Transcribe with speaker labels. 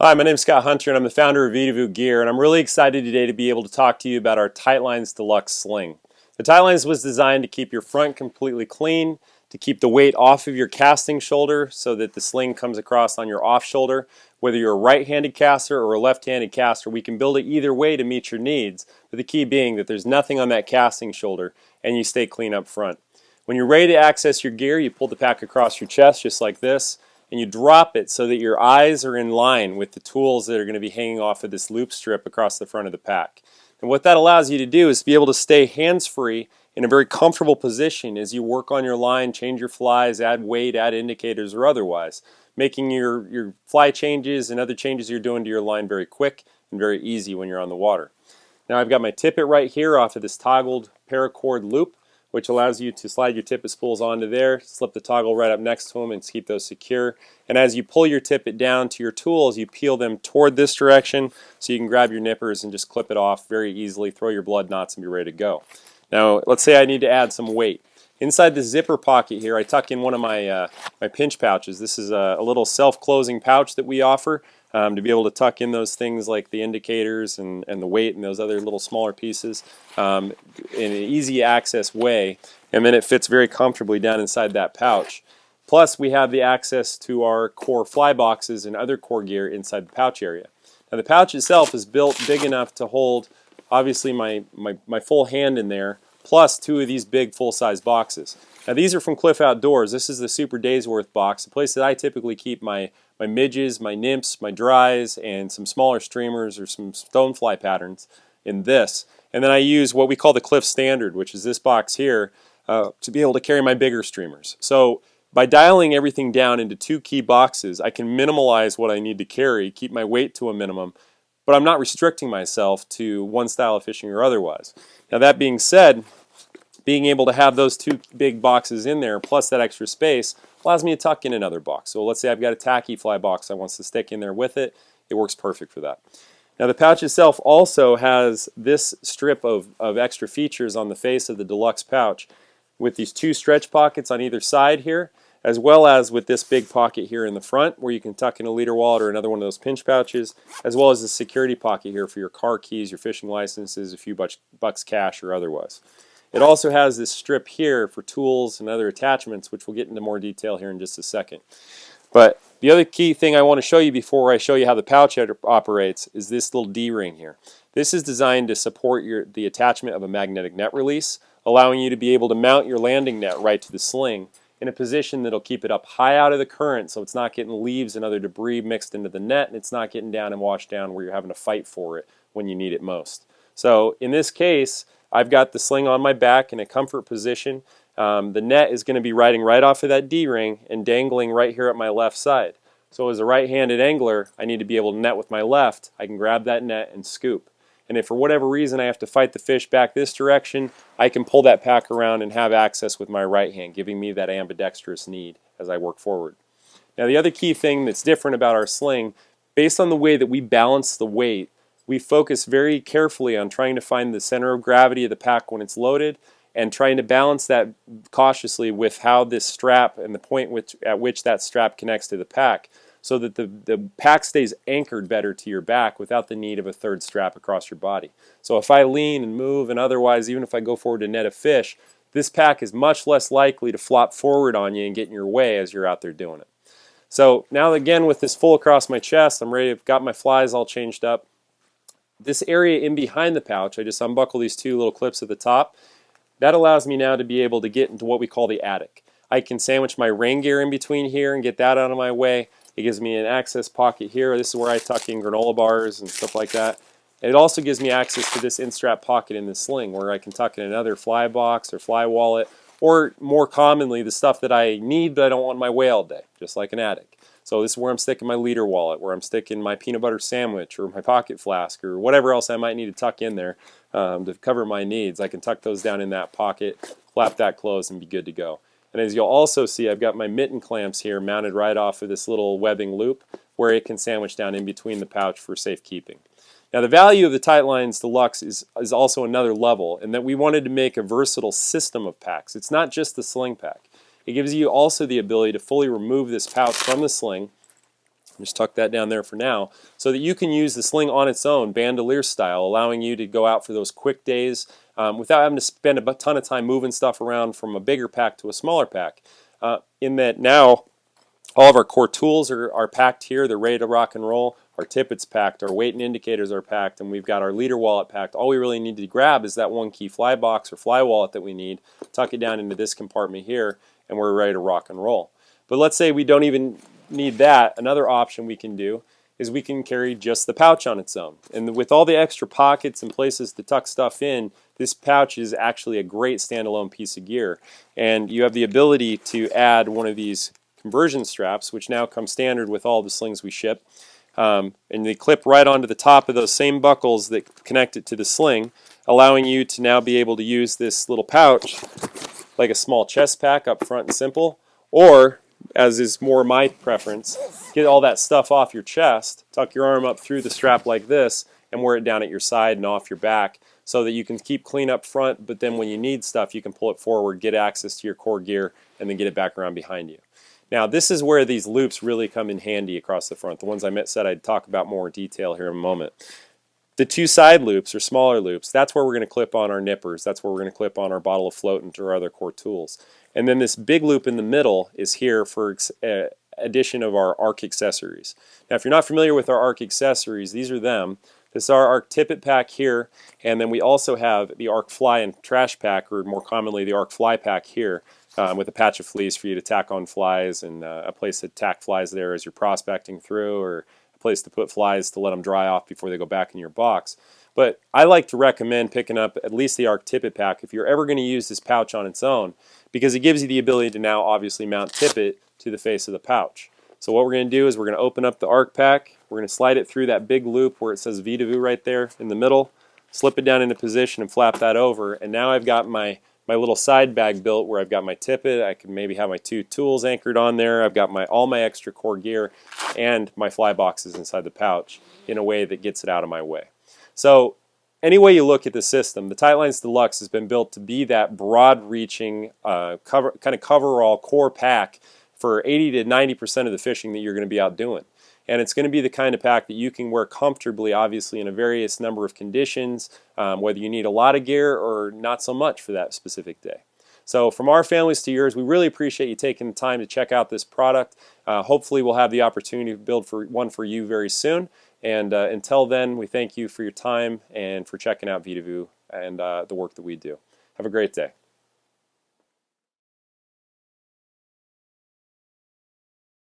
Speaker 1: Hi, my name is Scott Hunter and I'm the founder of Vedavoo Gear, and I'm really excited today to be able to talk to you about our Tightlines Deluxe Sling. The Tightlines was designed to keep your front completely clean, to keep the weight off of your casting shoulder so that the sling comes across on your off shoulder. Whether you're a right-handed caster or a left-handed caster, we can build it either way to meet your needs, but the key being that there's nothing on that casting shoulder and you stay clean up front. When you're ready to access your gear, you pull the pack across your chest just like this, and you drop it so that your eyes are in line with the tools that are going to be hanging off of this loop strip across the front of the pack. And what that allows you to do is to be able to stay hands-free in a very comfortable position as you work on your line, change your flies, add weight, add indicators, or otherwise, making your fly changes and other changes you're doing to your line very quick and very easy when you're on the water. Now I've got my tippet right here off of this toggled paracord loop, which allows you to slide your tippet spools onto there, slip the toggle right up next to them and keep those secure. And as you pull your tippet down to your tools, you peel them toward this direction so you can grab your nippers and just clip it off very easily, throw your blood knots and be ready to go. Now let's say I need to add some weight. Inside the zipper pocket here, I tuck in one of my pinch pouches. This is a little self-closing pouch that we offer to be able to tuck in those things like the indicators and the weight and those other little smaller pieces in an easy access way, and then it fits very comfortably down inside that pouch. Plus we have the access to our core fly boxes and other core gear inside the pouch area. Now the pouch itself is built big enough to hold obviously my full hand in there, plus two of these big full-size boxes. Now these are from Cliff Outdoors. This is the Super Days Worth box, the place that I typically keep my midges, my nymphs, my dries, and some smaller streamers or some stonefly patterns in this. And then I use what we call the Cliff Standard, which is this box here, to be able to carry my bigger streamers. So by dialing everything down into two key boxes, I can minimalize what I need to carry, keep my weight to a minimum, but I'm not restricting myself to one style of fishing or otherwise. Now that being said, being able to have those two big boxes in there plus that extra space allows me to tuck in another box. So let's say I've got a tacky fly box I want to stick in there with it. It works perfect for that. Now the pouch itself also has this strip of extra features on the face of the deluxe pouch with these two stretch pockets on either side here, as well as with this big pocket here in the front where you can tuck in a leader wallet or another one of those pinch pouches, as well as the security pocket here for your car keys, your fishing licenses, a few bucks cash or otherwise. It also has this strip here for tools and other attachments, which we'll get into more detail here in just a second. But the other key thing I want to show you before I show you how the pouch operates is this little D-ring here. This is designed to support the attachment of a magnetic net release, allowing you to be able to mount your landing net right to the sling in a position that'll keep it up high out of the current so it's not getting leaves and other debris mixed into the net, and it's not getting down and washed down where you're having to fight for it when you need it most. So in this case, I've got the sling on my back in a comfort position. The net is going to be riding right off of that D-ring and dangling right here at my left side. So as a right-handed angler, I need to be able to net with my left. I can grab that net and scoop. And if for whatever reason I have to fight the fish back this direction, I can pull that pack around and have access with my right hand, giving me that ambidextrous need as I work forward. Now the other key thing that's different about our sling, based on the way that we balance the weight, we focus very carefully on trying to find the center of gravity of the pack when it's loaded and trying to balance that cautiously with how this strap and the point at which that strap connects to the pack so that the pack stays anchored better to your back without the need of a third strap across your body. So if I lean and move and otherwise, even if I go forward to net a fish, this pack is much less likely to flop forward on you and get in your way as you're out there doing it. So now again with this full across my chest, I'm ready, I've got my flies all changed up. This area in behind the pouch, I just unbuckle these two little clips at the top. That allows me now to be able to get into what we call the attic. I can sandwich my rain gear in between here and get that out of my way. It gives me an access pocket here. This is where I tuck in granola bars and stuff like that. And it also gives me access to this in-strap pocket in the sling where I can tuck in another fly box or fly wallet, or more commonly the stuff that I need but I don't want in my way all day, just like an attic. So this is where I'm sticking my leader wallet, where I'm sticking my peanut butter sandwich or my pocket flask or whatever else I might need to tuck in there to cover my needs. I can tuck those down in that pocket, flap that closed, and be good to go. And as you'll also see, I've got my mitten clamps here mounted right off of this little webbing loop where it can sandwich down in between the pouch for safekeeping. Now the value of the Tightlines Deluxe is also another level in that we wanted to make a versatile system of packs. It's not just the sling pack. It gives you also the ability to fully remove this pouch from the sling Just tuck that down there for now so that you can use the sling on its own, bandolier style, allowing you to go out for those quick days without having to spend a ton of time moving stuff around from a bigger pack to a smaller pack. In that now, all of our core tools are packed here. They're ready to rock and roll. Our tippet's packed. Our weight and indicators are packed. And we've got our leader wallet packed. All we really need to grab is that one key fly box or fly wallet that we need. Tuck it down into this compartment here, and we're ready to rock and roll. But let's say we don't even need that. Another option we can do is we can carry just the pouch on its own. And with all the extra pockets and places to tuck stuff in, this pouch is actually a great standalone piece of gear. And you have the ability to add one of these conversion straps, which now come standard with all the slings we ship. And they clip right onto the top of those same buckles that connect it to the sling, allowing you to now be able to use this little pouch like a small chest pack up front and simple, or, as is more my preference, get all that stuff off your chest, tuck your arm up through the strap like this, and wear it down at your side and off your back so that you can keep clean up front, but then when you need stuff, you can pull it forward, get access to your core gear, and then get it back around behind you. Now, this is where these loops really come in handy across the front. The ones I said I'd talk about more in detail here in a moment. The two side loops, or smaller loops, that's where we're going to clip on our nippers. That's where we're going to clip on our bottle of floatant or other core tools. And then this big loop in the middle is here for addition of our arc accessories. Now, if you're not familiar with our arc accessories, these are them. This is our arc tippet pack here, and then we also have the arc fly and trash pack, or more commonly the arc fly pack here, with a patch of fleece for you to tack on flies and a place to tack flies there as you're prospecting through, or a place to put flies to let them dry off before they go back in your box. But I like to recommend picking up at least the arc tippet pack if you're ever going to use this pouch on its own, because it gives you the ability to now obviously mount tippet to the face of the pouch. So what we're going to do is we're going to open up the arc pack, we're going to slide it through that big loop where it says Vedavoo right there in the middle, slip it down into position and flap that over, and now I've got my little side bag built where I've got my tippet, I can maybe have my two tools anchored on there, I've got all my extra core gear and my fly boxes inside the pouch in a way that gets it out of my way. So any way you look at the system, the Tightlines Deluxe has been built to be that broad-reaching kind of coverall core pack for 80 to 90% of the fishing that you're going to be out doing. And it's going to be the kind of pack that you can wear comfortably, obviously, in a various number of conditions, whether you need a lot of gear or not so much for that specific day. So from our families to yours, we really appreciate you taking the time to check out this product. Hopefully we'll have the opportunity to build one for you very soon. And until then, we thank you for your time and for checking out Vedavoo and the work that we do. Have a great day.